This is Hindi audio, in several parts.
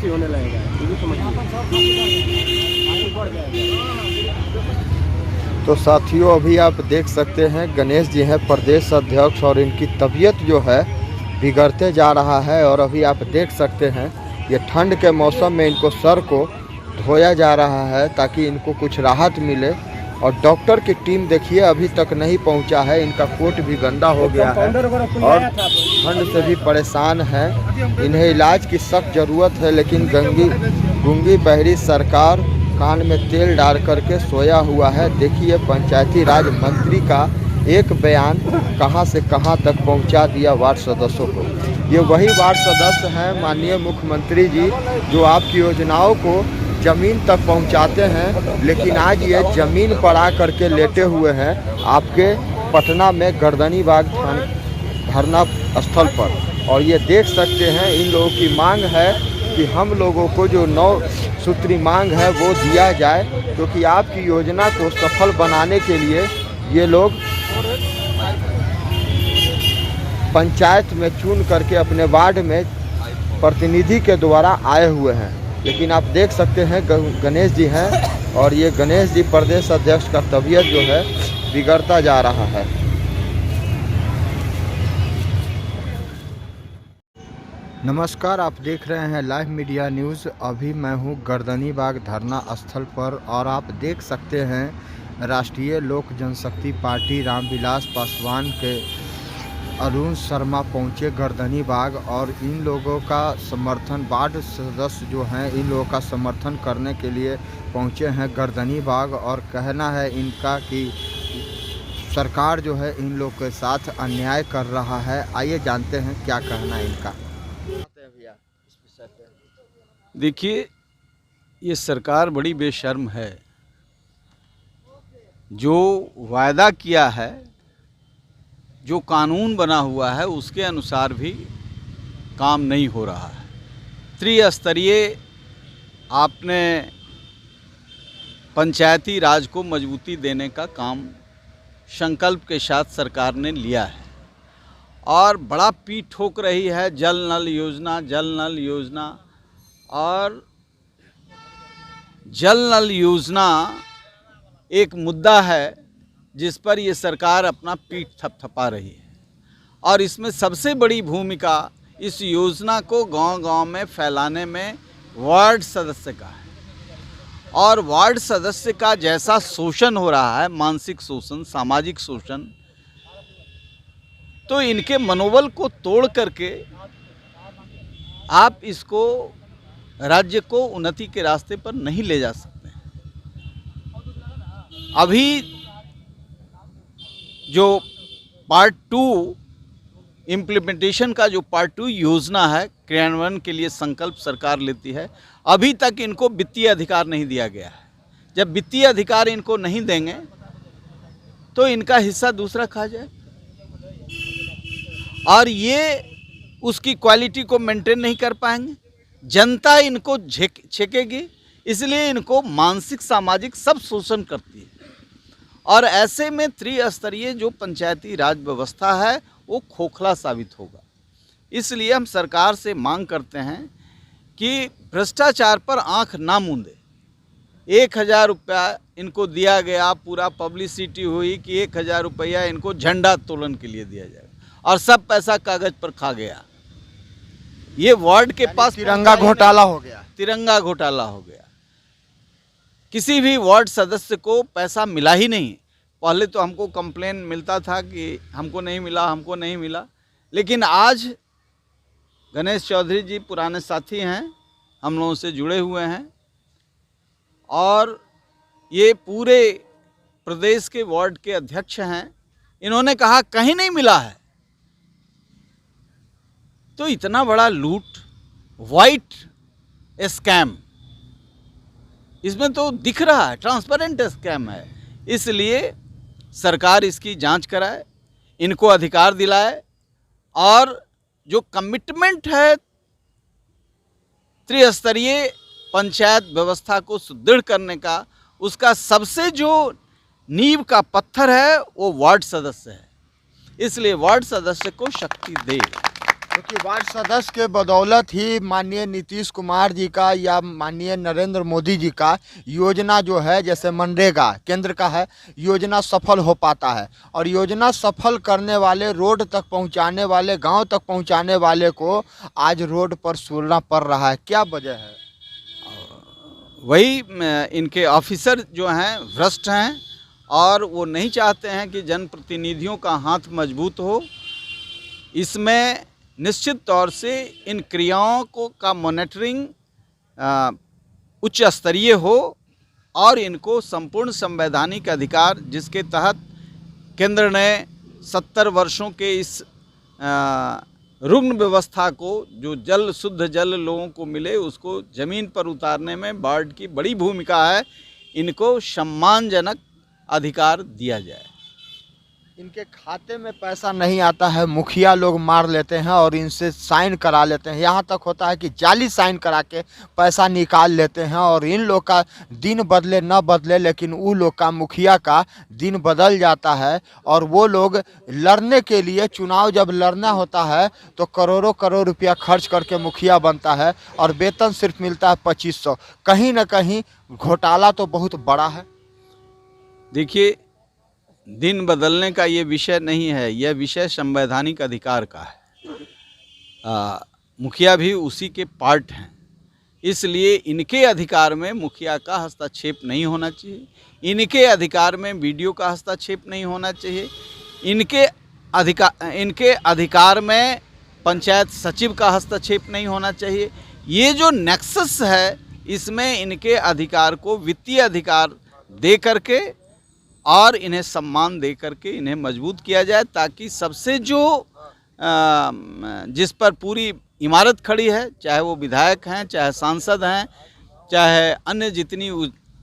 ही होने लगेगा, ये भी समझिए। तो साथियों अभी आप देख सकते हैं गणेश जी हैं प्रदेश अध्यक्ष और इनकी तबीयत जो है बिगड़ते जा रहा है। और अभी आप देख सकते हैं ये ठंड के मौसम में इनको सर को धोया जा रहा है ताकि इनको कुछ राहत मिले। और डॉक्टर की टीम देखिए अभी तक नहीं पहुंचा है, इनका कोट भी गंदा हो गया है और ठंड से भी परेशान है। इन्हें इलाज की सख्त ज़रूरत है, लेकिन गूंगी बहरी सरकार कान में तेल डाल करके सोया हुआ है। देखिए पंचायती राज मंत्री का एक बयान कहां से कहां तक पहुंचा दिया वार्ड सदस्यों को। ये वही वार्ड सदस्य हैं माननीय मुख्यमंत्री जी जो आपकी योजनाओं को ज़मीन तक पहुंचाते हैं, लेकिन आज ये ज़मीन पर आ करके लेटे हुए हैं आपके पटना में गर्दनी बाग धरना स्थल पर। और ये देख सकते हैं इन लोगों की मांग है कि हम लोगों को जो 9 सूत्री मांग है वो दिया जाए, क्योंकि आपकी योजना को सफल बनाने के लिए ये लोग पंचायत में चुन करके अपने वार्ड में प्रतिनिधि के द्वारा आए हुए हैं। लेकिन आप देख सकते हैं गणेश जी हैं और ये गणेश जी प्रदेश अध्यक्ष का तबीयत जो है बिगड़ता जा रहा है। नमस्कार, आप देख रहे हैं लाइव मीडिया न्यूज़। अभी मैं हूं गर्दनी बाग धरना स्थल पर और आप देख सकते हैं राष्ट्रीय लोक जनशक्ति पार्टी रामविलास पासवान के अरुण शर्मा पहुंचे गर्दनी बाग और इन लोगों का समर्थन वार्ड सदस्य जो हैं इन लोगों का समर्थन करने के लिए पहुंचे हैं गर्दनी बाग। और कहना है इनका कि सरकार जो है इन लोगों के साथ अन्याय कर रहा है। आइए जानते हैं क्या कहना है इनका। देखिए, ये सरकार बड़ी बेशर्म है। जो वायदा किया है, जो कानून बना हुआ है उसके अनुसार भी काम नहीं हो रहा है। त्रिस्तरीय आपने पंचायती राज को मजबूती देने का काम संकल्प के साथ सरकार ने लिया है और बड़ा पीठ ठोक रही है जल नल योजना, जल नल योजना। और जल नल योजना एक मुद्दा है जिस पर ये सरकार अपना पीठ थपथपा रही है और इसमें सबसे बड़ी भूमिका इस योजना को गांव-गांव में फैलाने में वार्ड सदस्य का है। और वार्ड सदस्य का जैसा शोषण हो रहा है, मानसिक शोषण, सामाजिक शोषण, तो इनके मनोबल को तोड़ करके आप इसको राज्य को उन्नति के रास्ते पर नहीं ले जा सकते। अभी जो पार्ट 2 इम्प्लीमेंटेशन का जो पार्ट 2 योजना है क्रियान्वयन के लिए संकल्प सरकार लेती है, अभी तक इनको वित्तीय अधिकार नहीं दिया गया है। जब वित्तीय अधिकार इनको नहीं देंगे तो इनका हिस्सा दूसरा खा जाए और ये उसकी क्वालिटी को मेंटेन नहीं कर पाएंगे। जनता इनको छेकेगी, इसलिए इनको मानसिक सामाजिक सब शोषण करती है। और ऐसे में त्रिस्तरीय जो पंचायती राज व्यवस्था है वो खोखला साबित होगा। इसलिए हम सरकार से मांग करते हैं कि भ्रष्टाचार पर आंख ना मूंदे। 1000 रुपया इनको दिया गया, पूरा पब्लिसिटी हुई कि 1000 रुपया इनको झंडा तोलन के लिए दिया जाएगा और सब पैसा कागज पर खा गया। ये वार्ड के पास तिरंगा घोटाला हो गया। तिरंगा घोटाला हो गया। किसी भी वार्ड सदस्य को पैसा मिला ही नहीं। पहले तो हमको कंप्लेन मिलता था कि हमको नहीं मिला, हमको नहीं मिला, लेकिन आज गणेश चौधरी जी पुराने साथी हैं, हम लोगों से जुड़े हुए हैं और ये पूरे प्रदेश के वार्ड के अध्यक्ष हैं। इन्होंने कहा कहीं नहीं मिला है। तो इतना बड़ा लूट, वाइट स्कैम, इसमें तो दिख रहा है, ट्रांसपेरेंट स्कैम है। इसलिए सरकार इसकी जांच कराए, इनको अधिकार दिलाए और जो कमिटमेंट है त्रिस्तरीय पंचायत व्यवस्था को सुदृढ़ करने का, उसका सबसे जो नींव का पत्थर है वो वार्ड सदस्य है। इसलिए वार्ड सदस्य को शक्ति दे। क्योंकि वार्ड सदस्य के बदौलत ही माननीय नीतीश कुमार जी का या माननीय नरेंद्र मोदी जी का योजना जो है, जैसे मनरेगा केंद्र का है, योजना सफल हो पाता है। और योजना सफल करने वाले, रोड तक पहुंचाने वाले, गांव तक पहुंचाने वाले को आज रोड पर सुनना पड़ रहा है। क्या वजह है? वही इनके ऑफिसर जो हैं भ्रष्ट हैं और वो नहीं चाहते हैं कि जनप्रतिनिधियों का हाथ मजबूत हो। इसमें निश्चित तौर से इन क्रियाओं को का मॉनिटरिंग उच्च स्तरीय हो और इनको संपूर्ण संवैधानिक अधिकार, जिसके तहत केंद्र ने 70 वर्षों के इस रुग्ण व्यवस्था को, जो जल, शुद्ध जल लोगों को मिले, उसको ज़मीन पर उतारने में वार्ड की बड़ी भूमिका है। इनको सम्मानजनक अधिकार दिया जाए। इनके खाते में पैसा नहीं आता है, मुखिया लोग मार लेते हैं और इनसे साइन करा लेते हैं। यहाँ तक होता है कि जाली साइन करा के पैसा निकाल लेते हैं और इन लोग का दिन बदले न बदले, लेकिन वो लोग का, मुखिया का दिन बदल जाता है। और वो लोग लड़ने के लिए, चुनाव जब लड़ना होता है तो करोड़ों करोड़ रुपया खर्च करके मुखिया बनता है और वेतन सिर्फ मिलता है 2500। कहीं ना कहीं घोटाला तो बहुत बड़ा है। देखिए, दिन बदलने का ये विषय नहीं है, यह विषय संवैधानिक अधिकार का है। मुखिया भी उसी के पार्ट हैं, इसलिए इनके अधिकार में मुखिया का हस्तक्षेप नहीं होना चाहिए, इनके अधिकार में वीडियो का हस्तक्षेप नहीं होना चाहिए, इनके अधिकार में पंचायत सचिव का हस्तक्षेप नहीं होना चाहिए। ये जो नेक्सस है, इसमें इनके अधिकार को वित्तीय अधिकार दे करके और इन्हें सम्मान दे करके इन्हें मजबूत किया जाए, ताकि सबसे जो जिस पर पूरी इमारत खड़ी है, चाहे वो विधायक हैं, चाहे सांसद हैं, चाहे अन्य जितनी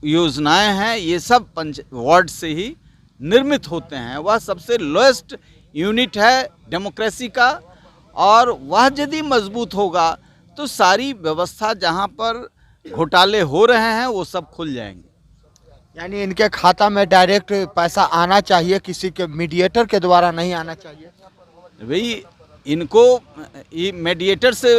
योजनाएं हैं, ये सब वार्ड से ही निर्मित होते हैं। वह सबसे लोएस्ट यूनिट है डेमोक्रेसी का, और वह यदि मजबूत होगा तो सारी व्यवस्था जहां पर घोटाले हो रहे हैं वो सब खुल जाएंगे। यानी इनके खाता में डायरेक्ट पैसा आना चाहिए, किसी के मीडिएटर के द्वारा नहीं आना चाहिए। भाई, इनको ये मीडिएटर से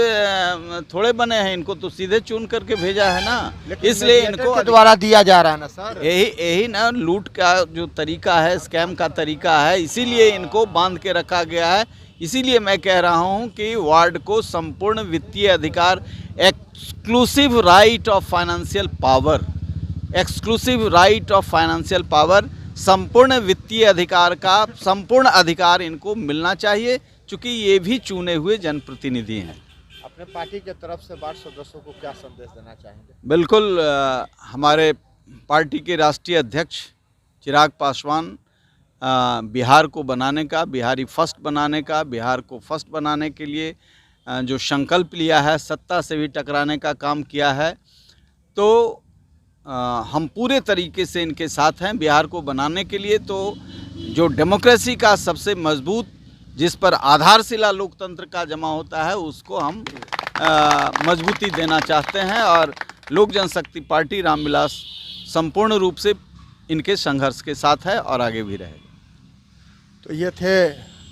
थोड़े बने हैं, इनको तो सीधे चुन करके भेजा है ना, इसलिए इनको के द्वारा दिया जा रहा है ना सर। यही ना लूट का जो तरीका है, स्कैम का तरीका है, इसीलिए इनको बांध के रखा गया है। इसीलिए मैं कह रहा हूं कि वार्ड को संपूर्ण वित्तीय अधिकार, exclusive right of financial power, exclusive right of financial power, संपूर्ण वित्तीय अधिकार का संपूर्ण अधिकार इनको मिलना चाहिए, क्योंकि ये भी चुने हुए जनप्रतिनिधि हैं। अपने पार्टी के तरफ से वार्ड सदस्यों को क्या संदेश देना चाहेंगे? बिल्कुल, हमारे पार्टी के राष्ट्रीय अध्यक्ष चिराग पासवान बिहार को बनाने का, बिहारी फर्स्ट बनाने का, बिहार को फर्स्ट बनाने के लिए जो संकल्प लिया है, सत्ता से भी टकराने का काम किया है, तो हम पूरे तरीके से इनके साथ हैं। बिहार को बनाने के लिए तो जो डेमोक्रेसी का सबसे मजबूत, जिस पर आधारशिला लोकतंत्र का जमा होता है, उसको हम मजबूती देना चाहते हैं। और लोक जनशक्ति पार्टी रामविलास संपूर्ण रूप से इनके संघर्ष के साथ है और आगे भी रहेगा। तो ये थे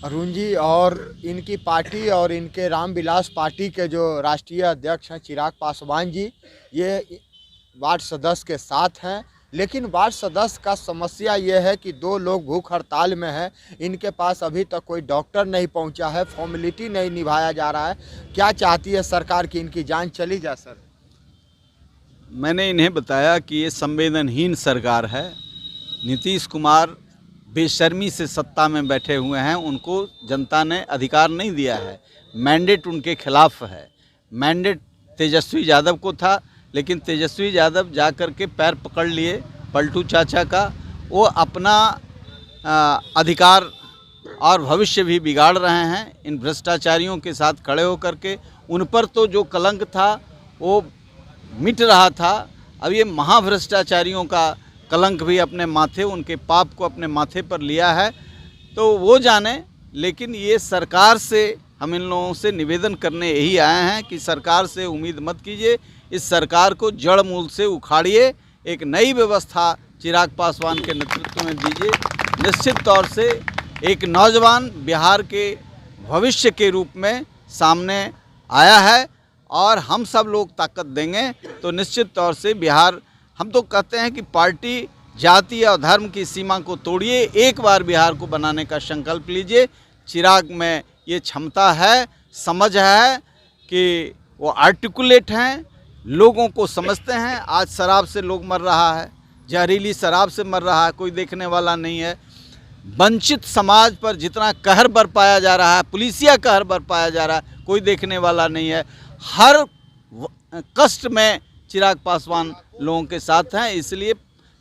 अरुण जी और इनकी पार्टी और इनके रामविलास पार्टी के जो राष्ट्रीय अध्यक्ष हैं चिराग पासवान जी, ये वार्ड सदस्य के साथ हैं। लेकिन वार्ड सदस्य का समस्या ये है कि 2 लोग भूख हड़ताल में हैं, इनके पास अभी तक कोई डॉक्टर नहीं पहुंचा है, फॉर्मेलिटी नहीं निभाया जा रहा है। क्या चाहती है सरकार कि इनकी जान चली जाए? सर, मैंने इन्हें बताया कि ये संवेदनहीन सरकार है। नीतीश कुमार बेशर्मी से सत्ता में बैठे हुए हैं, उनको जनता ने अधिकार नहीं दिया है, मैंडेट उनके खिलाफ है। मैंडेट तेजस्वी यादव को था, लेकिन तेजस्वी यादव जा कर के पैर पकड़ लिए पलटू चाचा का। वो अपना अधिकार और भविष्य भी बिगाड़ रहे हैं इन भ्रष्टाचारियों के साथ खड़े होकर के। उन पर तो जो कलंक था वो मिट रहा था, अब ये महाभ्रष्टाचारियों का कलंक भी अपने माथे, उनके पाप को अपने माथे पर लिया है, तो वो जाने। लेकिन ये सरकार से हम इन लोगों से निवेदन करने यही आए हैं कि सरकार से उम्मीद मत कीजिए, इस सरकार को जड़ मूल से उखाड़िए, एक नई व्यवस्था चिराग पासवान के नेतृत्व में दीजिए। निश्चित तौर से एक नौजवान बिहार के भविष्य के रूप में सामने आया है और हम सब लोग ताकत देंगे तो निश्चित तौर से बिहार, हम तो कहते हैं कि पार्टी जाति और धर्म की सीमा को तोड़िए, एक बार बिहार को बनाने का संकल्प लीजिए। चिराग में ये क्षमता है, समझ है कि वो आर्टिकुलेट हैं, लोगों को समझते हैं। आज शराब से लोग मर रहा है, जहरीली शराब से मर रहा है, कोई देखने वाला नहीं है। वंचित समाज पर जितना कहर बरपाया जा रहा है, पुलिसिया कहर बरपाया जा रहा है, कोई देखने वाला नहीं है। हर कष्ट में चिराग पासवान लोगों के साथ हैं। इसलिए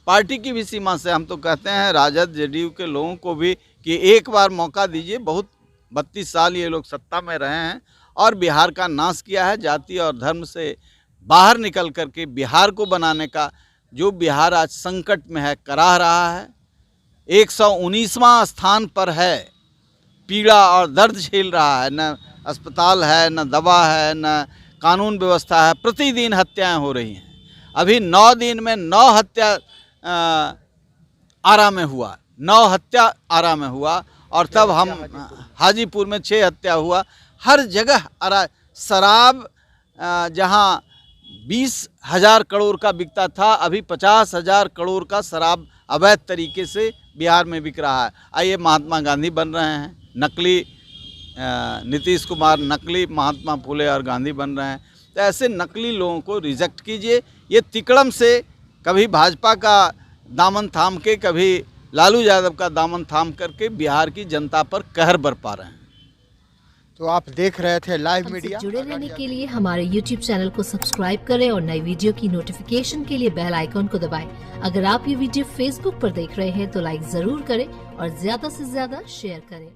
पार्टी की भी सीमा से हम तो कहते हैं राजद जेडीयू के लोगों को भी कि एक बार मौका दीजिए। बहुत 32 साल ये लोग सत्ता में रहे हैं और बिहार का नाश किया है। जाति और धर्म से बाहर निकल करके बिहार को बनाने का जो बिहार आज संकट में है, कराह रहा है, 119वां स्थान पर है, पीड़ा और दर्द झेल रहा है। न अस्पताल है, न दवा है, न कानून व्यवस्था है। प्रतिदिन हत्याएं हो रही हैं। अभी 9 दिन में 9 हत्या आरा में हुआ, 9 हत्या आरा में हुआ और तब हम हाजीपुर में 6 हत्या हुआ। हर जगह आरा, शराब जहां 20,000 करोड़ का बिकता था, अभी 50,000 करोड़ का शराब अवैध तरीके से बिहार में बिक रहा है। आइए महात्मा गांधी बन रहे हैं, नकली नीतीश कुमार नकली महात्मा फुले और गांधी बन रहे हैं। तो ऐसे नकली लोगों को रिजेक्ट कीजिए। ये तिकड़म से कभी भाजपा का दामन थाम के, कभी लालू यादव का दामन थाम करके बिहार की जनता पर कहर बरपा रहे हैं। तो आप देख रहे थे लाइव हमसे मीडिया। जुड़े रहने के लिए हमारे YouTube चैनल को सब्सक्राइब करें और नई वीडियो की नोटिफिकेशन के लिए बेल आइकॉन को दबाएं। अगर आप ये वीडियो Facebook पर देख रहे हैं तो लाइक जरूर करें और ज्यादा से ज्यादा शेयर करें।